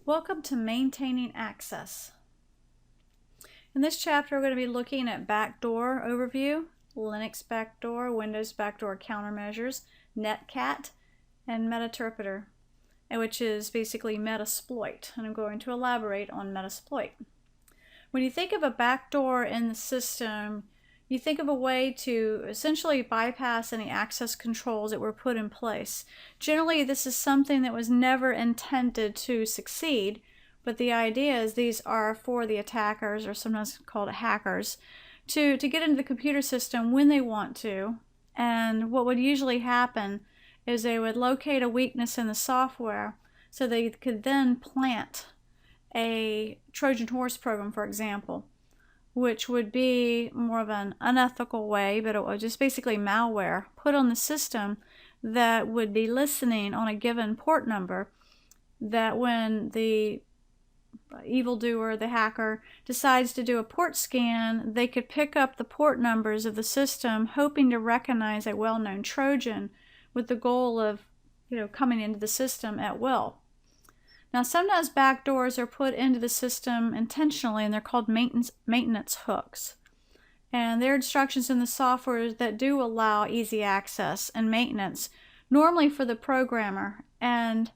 Welcome to Maintaining Access. In this chapter, we're going to be looking at Backdoor overview, Linux Backdoor, Windows Backdoor Countermeasures, Netcat, and Meterpreter, which is basically Metasploit, and I'm going to elaborate on Metasploit. When you think of a backdoor in the system, you think of a way to essentially bypass any access controls that were put in place. Generally, this is something that was never intended to succeed, but the idea is these are for the attackers, or sometimes called hackers, to get into the computer system when they want to. And what would usually happen is they would locate a weakness in the software so they could then plant a Trojan horse program, for example, which would be more of an unethical way, but it was just basically malware put on the system that would be listening on a given port number, that when the evildoer, the hacker, decides to do a port scan, they could pick up the port numbers of the system, hoping to recognize a well-known Trojan with the goal of, coming into the system at will. Now, sometimes backdoors are put into the system intentionally, and they're called maintenance hooks. And they're instructions in the software that do allow easy access and maintenance, normally for the programmer. And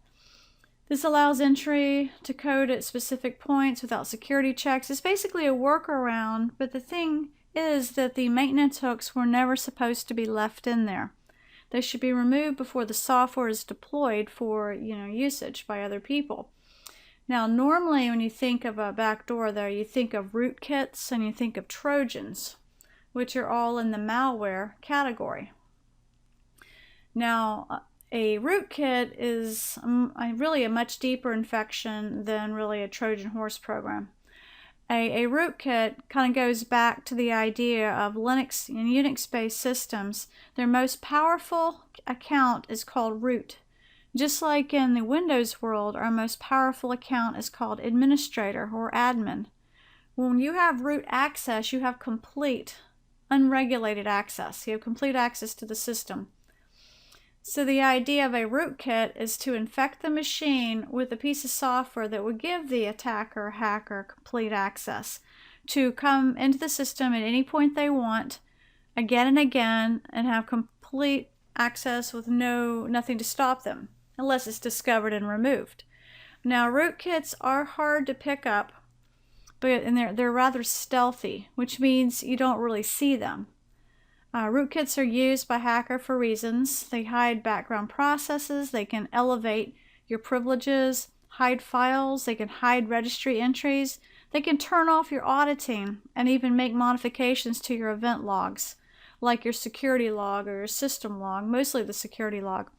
this allows entry to code at specific points without security checks. It's basically a workaround, but the thing is that the maintenance hooks were never supposed to be left in there. They should be removed before the software is deployed for usage by other people. Now, normally when you think of a backdoor there, you think of rootkits and you think of Trojans, which are all in the malware category. Now, a rootkit is really a much deeper infection than really a Trojan horse program. A rootkit kind of goes back to the idea of Linux and Unix-based systems. Their most powerful account is called root. Just like in the Windows world, our most powerful account is called administrator or admin. When you have root access, you have complete, unregulated access. You have complete access to the system. So the idea of a rootkit is to infect the machine with a piece of software that would give the attacker or hacker complete access to come into the system at any point they want, again and again, and have complete access with nothing to stop them, unless it's discovered and removed. Now, rootkits are hard to pick up, and they're rather stealthy, which means you don't really see them. Rootkits are used by hackers for reasons. They hide background processes, they can elevate your privileges, hide files, they can hide registry entries, they can turn off your auditing, and even make modifications to your event logs, like your security log or your system log, mostly the security log.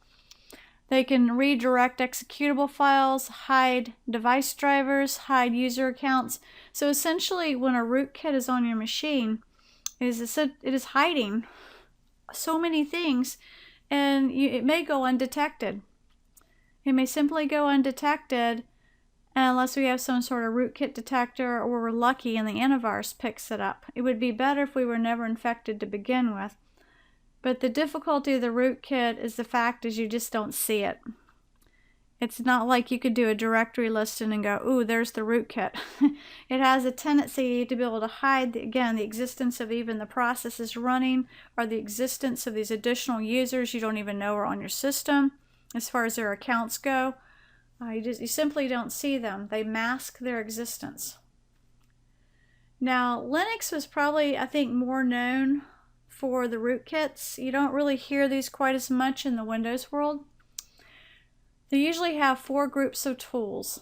They can redirect executable files, hide device drivers, hide user accounts. So essentially, when a rootkit is on your machine, it is hiding so many things, and it may go undetected. It may simply go undetected unless we have some sort of rootkit detector, or we're lucky and the antivirus picks it up. It would be better if we were never infected to begin with. But the difficulty of the rootkit is the fact is you just don't see it. It's not like you could do a directory listing and go, ooh, there's the rootkit. It has a tendency to be able to hide, the existence of even the processes running, or the existence of these additional users you don't even know are on your system as far as their accounts go. You simply don't see them. They mask their existence. Now, Linux was probably, I think, more known for the rootkits. You don't really hear these quite as much in the Windows world. They usually have 4 groups of tools.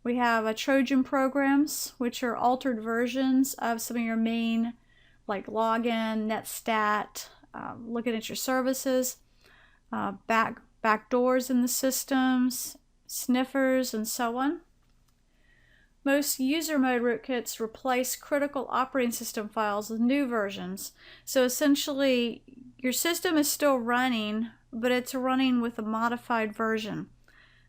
We have Trojan programs, which are altered versions of some of your main, like login, netstat, looking at your services, backdoors in the systems, sniffers, and so on. Most user mode rootkits replace critical operating system files with new versions. So essentially, your system is still running, but it's running with a modified version.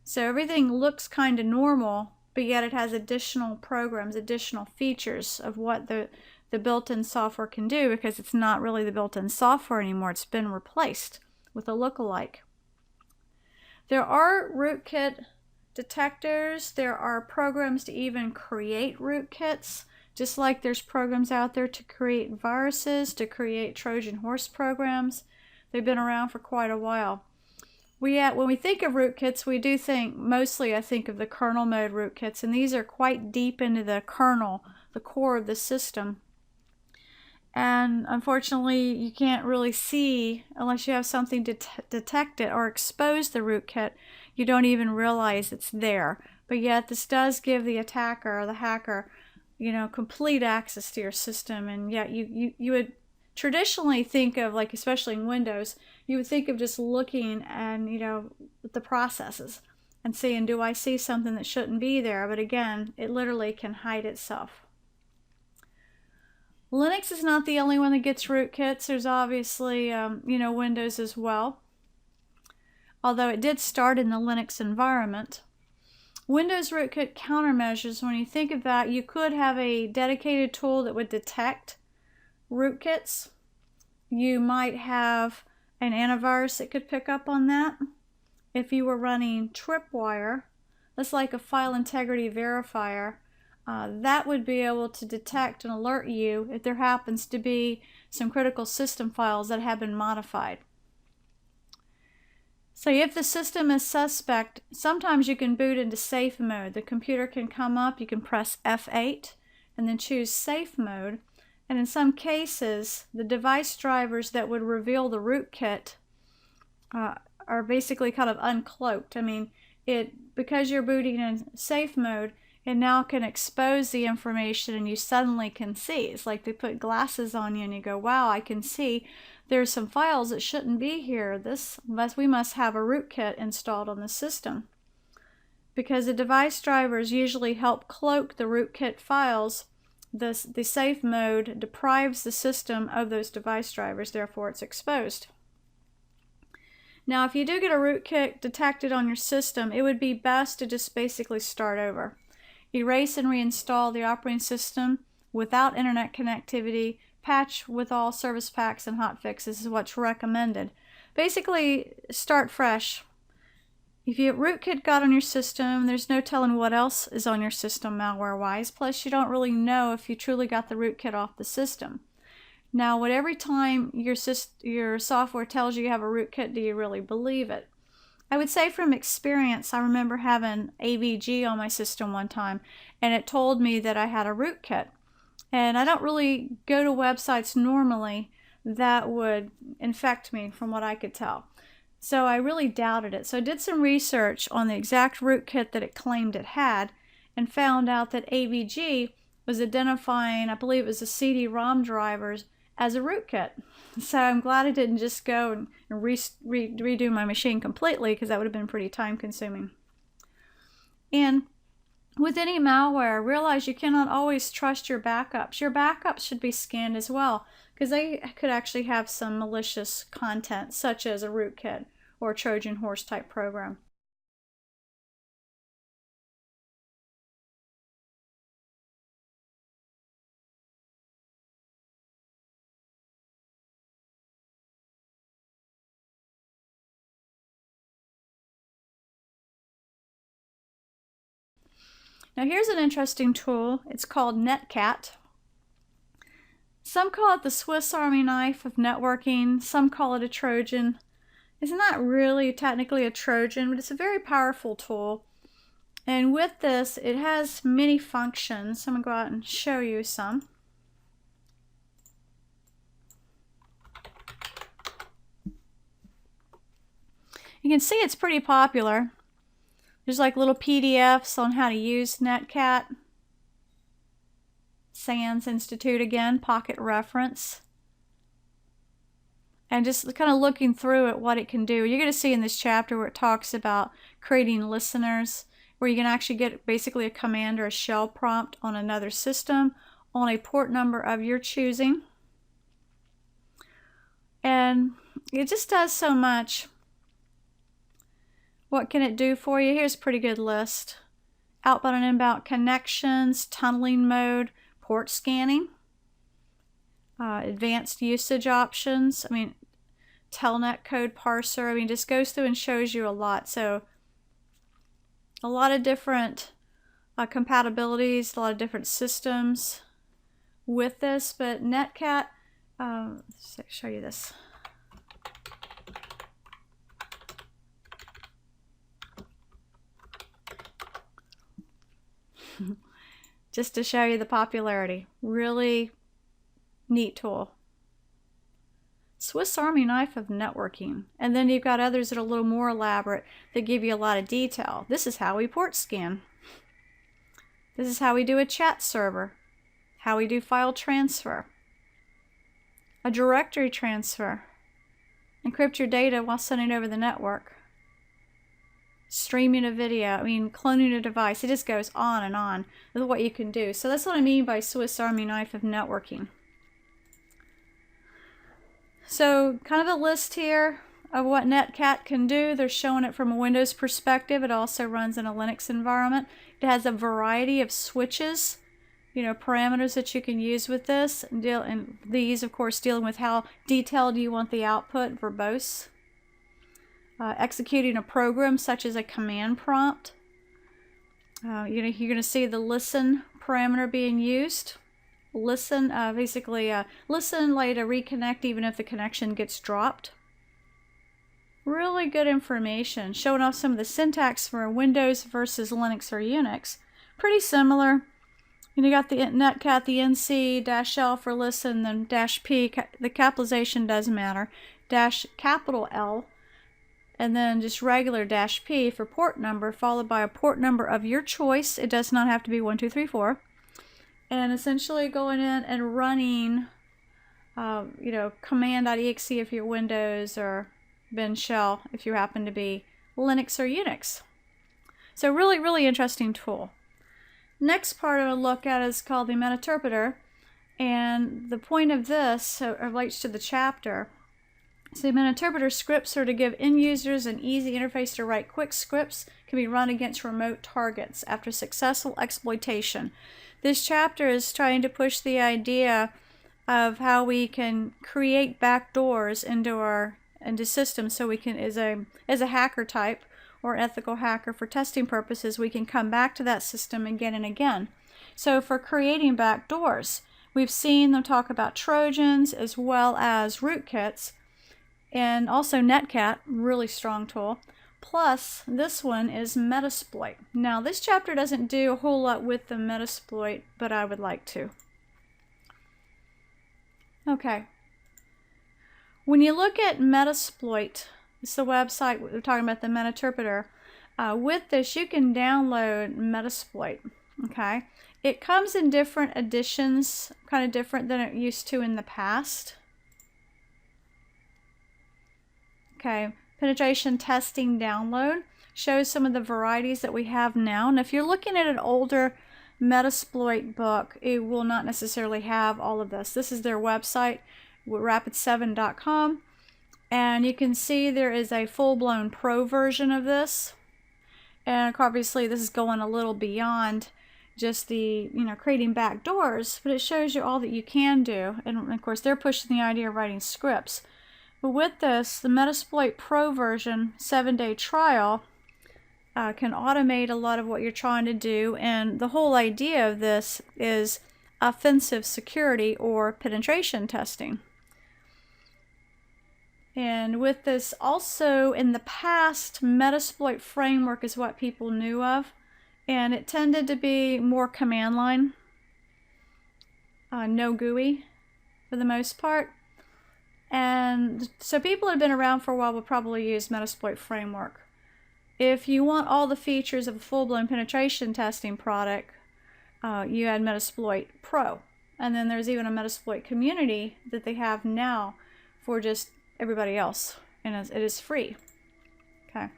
So everything looks kind of normal, but yet it has additional programs, additional features of what the built-in software can do, because it's not really the built-in software anymore. It's been replaced with a lookalike. There are rootkit detectors. There are programs to even create rootkits, just like there's programs out there to create viruses, to create Trojan horse programs. They've been around for quite a while. When we think of rootkits, we do think, mostly I think of the kernel mode rootkits, and these are quite deep into the kernel, the core of the system. And unfortunately, you can't really see, unless you have something to detect it or expose the rootkit, you don't even realize it's there. But yet this does give the attacker or the hacker, complete access to your system. And yet you would traditionally think of, like, especially in Windows, you would think of just looking and, the processes and seeing, do I see something that shouldn't be there? But again, it literally can hide itself. Linux is not the only one that gets rootkits. There's obviously, Windows as well. Although it did start in the Linux environment. Windows rootkit countermeasures, when you think of that, you could have a dedicated tool that would detect rootkits. You might have an antivirus that could pick up on that. If you were running Tripwire, that's like a file integrity verifier, that would be able to detect and alert you if there happens to be some critical system files that have been modified. So if the system is suspect, sometimes you can boot into safe mode. The computer can come up, you can press F8 and then choose safe mode. And in some cases, the device drivers that would reveal the rootkit are basically kind of uncloaked. I mean, because you're booting in safe mode, it now can expose the information and you suddenly can see. It's like they put glasses on you and you go, wow, I can see there's some files that shouldn't be here. We must have a rootkit installed on the system. Because the device drivers usually help cloak the rootkit files, the safe mode deprives the system of those device drivers, therefore it's exposed. Now, if you do get a rootkit detected on your system, it would be best to just basically start over. Erase and reinstall the operating system without internet connectivity. Patch with all service packs and hotfixes is what's recommended. Basically, start fresh. If your rootkit got on your system, there's no telling what else is on your system malware-wise. Plus, you don't really know if you truly got the rootkit off the system. Now, every time your software tells you have a rootkit, do you really believe it? I would say from experience, I remember having AVG on my system one time, and it told me that I had a rootkit. And I don't really go to websites normally that would infect me from what I could tell. So I really doubted it. So I did some research on the exact rootkit that it claimed it had and found out that AVG was identifying, I believe it was the CD-ROM drivers, as a rootkit. So I'm glad I didn't just go and redo my machine completely, because that would have been pretty time consuming. And with any malware, realize you cannot always trust your backups. Your backups should be scanned as well, because they could actually have some malicious content, such as a rootkit or a Trojan horse type program. Now here's an interesting tool. It's called Netcat. Some call it the Swiss Army knife of networking. Some call it a Trojan. It's not really technically a Trojan, but it's a very powerful tool. And with this, it has many functions. I'm going to go out and show you some. You can see it's pretty popular. There's like little PDFs on how to use Netcat. SANS Institute again, pocket reference. And just kind of looking through it, what it can do. You're going to see in this chapter where it talks about creating listeners, where you can actually get basically a command or a shell prompt on another system on a port number of your choosing. And it just does so much. What can it do for you? Here's a pretty good list. Outbound and inbound connections, tunneling mode, port scanning, advanced usage options. I mean, telnet code parser. I mean, just goes through and shows you a lot. So a lot of different compatibilities, a lot of different systems with this, but Netcat, let's show you this. Just to show you the popularity. Really neat tool. Swiss Army knife of networking. And then you've got others that are a little more elaborate that give you a lot of detail. This is how we port scan. This is how we do a chat server. How we do file transfer. A directory transfer. Encrypt your data while sending over the network. Streaming a video, cloning a device. It just goes on and on with what you can do. So that's what I mean by Swiss Army knife of networking. So kind of a list here of what Netcat can do. They're showing it from a Windows perspective. It also runs in a Linux environment. It has a variety of switches, parameters that you can use with this. And these, of course, dealing with how detailed you want the output, verbose. Executing a program such as a command prompt. You're going to see the listen parameter being used. Listen, listen, later reconnect even if the connection gets dropped. Really good information, showing off some of the syntax for Windows versus Linux or Unix. Pretty similar. You got the Netcat, the NC-L for listen, then -P, the capitalization does matter, -L, and then just regular -P for port number, followed by a port number of your choice. It does not have to be 1, 2, 3, 4. And essentially going in and running, command.exe if you're Windows, or bin shell if you happen to be Linux or Unix. So really, really interesting tool. Next part I will look at is called the Meterpreter. And the point of this relates to the chapter. So Meterpreter scripts are to give end users an easy interface to write quick scripts, can be run against remote targets after successful exploitation. This chapter is trying to push the idea of how we can create backdoors into systems, so we can, as a hacker type or ethical hacker for testing purposes, we can come back to that system again and again. So for creating backdoors, we've seen them talk about Trojans as well as rootkits. And also Netcat, really strong tool. Plus, this one is Metasploit. Now, this chapter doesn't do a whole lot with the Metasploit, but I would like to. Okay. When you look at Metasploit, it's the website we're talking about, the Meterpreter. With this, you can download Metasploit. Okay. It comes in different editions, kind of different than it used to in the past. Okay, penetration testing download shows some of the varieties that we have now. And if you're looking at an older Metasploit book, it will not necessarily have all of this. This is their website, rapid7.com. And you can see there is a full-blown pro version of this. And obviously this is going a little beyond just the, creating backdoors, but it shows you all that you can do. And of course, they're pushing the idea of writing scripts. But with this, the Metasploit Pro version 7-day trial can automate a lot of what you're trying to do. And the whole idea of this is offensive security or penetration testing. And with this, also in the past, Metasploit framework is what people knew of. And it tended to be more command line, no GUI for the most part. And so people that have been around for a while will probably use Metasploit framework. If you want all the features of a full-blown penetration testing product, you add Metasploit Pro. And then there's even a Metasploit community that they have now for just everybody else, and it is free. Okay.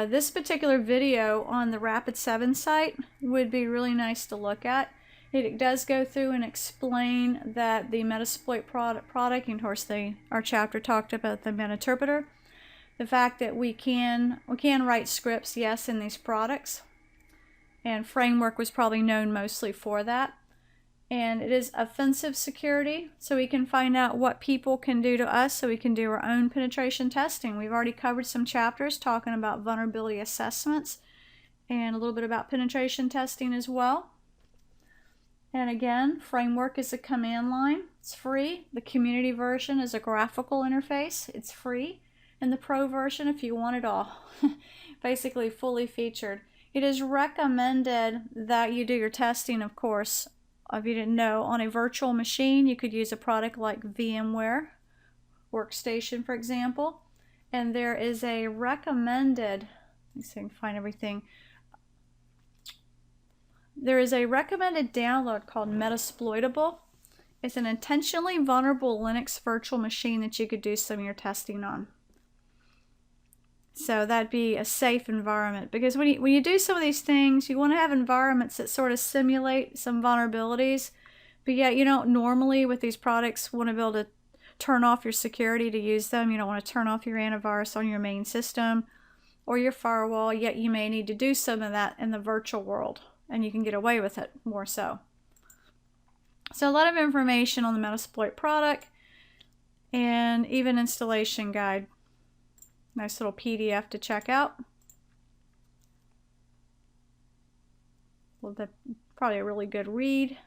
This particular video on the Rapid7 site would be really nice to look at. It does go through and explain that the Metasploit product, and of course our chapter talked about the Meterpreter, the fact that we can write scripts, yes, in these products, and framework was probably known mostly for that. And it is offensive security, so we can find out what people can do to us, so we can do our own penetration testing. We've already covered some chapters talking about vulnerability assessments and a little bit about penetration testing as well. And again, framework is a command line. It's free. The community version is a graphical interface. It's free. And the pro version, if you want it all, basically fully featured. It is recommended that you do your testing, of course, if you didn't know, on a virtual machine. You could use a product like VMware Workstation, for example. And there is a recommended, let me see if I can find everything. There is a recommended download called Metasploitable. It's an intentionally vulnerable Linux virtual machine that you could do some of your testing on. So that'd be a safe environment, because when you do some of these things, you want to have environments that sort of simulate some vulnerabilities, but yet you don't normally with these products want to be able to turn off your security to use them. You don't want to turn off your antivirus on your main system or your firewall, yet you may need to do some of that in the virtual world, and you can get away with it more so. So a lot of information on the Metasploit product and even installation guide. Nice little PDF to check out. Well, that's probably a really good read.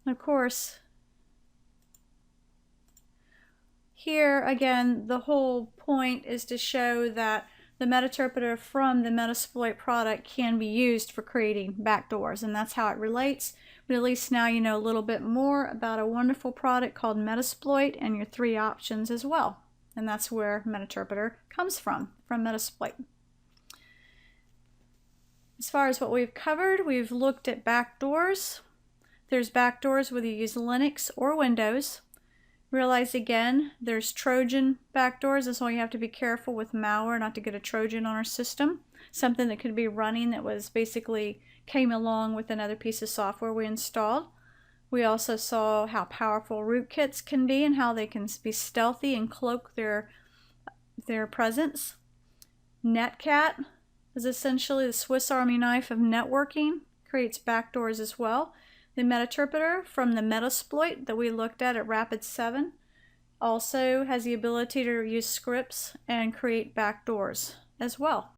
And of course, here again, the whole point is to show that the Meterpreter from the Metasploit product can be used for creating backdoors, and that's how it relates. But at least now you know a little bit more about a wonderful product called Metasploit and your 3 options as well. And that's where Meterpreter comes from Metasploit. As far as what we've covered, we've looked at backdoors. There's backdoors whether you use Linux or Windows. Realize again, there's Trojan backdoors. That's why you have to be careful with malware not to get a Trojan on our system. Something that could be running that was basically came along with another piece of software we installed. We also saw how powerful rootkits can be and how they can be stealthy and cloak their presence. Netcat is essentially the Swiss Army knife of networking, creates backdoors as well. The Meterpreter from the Metasploit that we looked at Rapid 7 also has the ability to use scripts and create backdoors as well.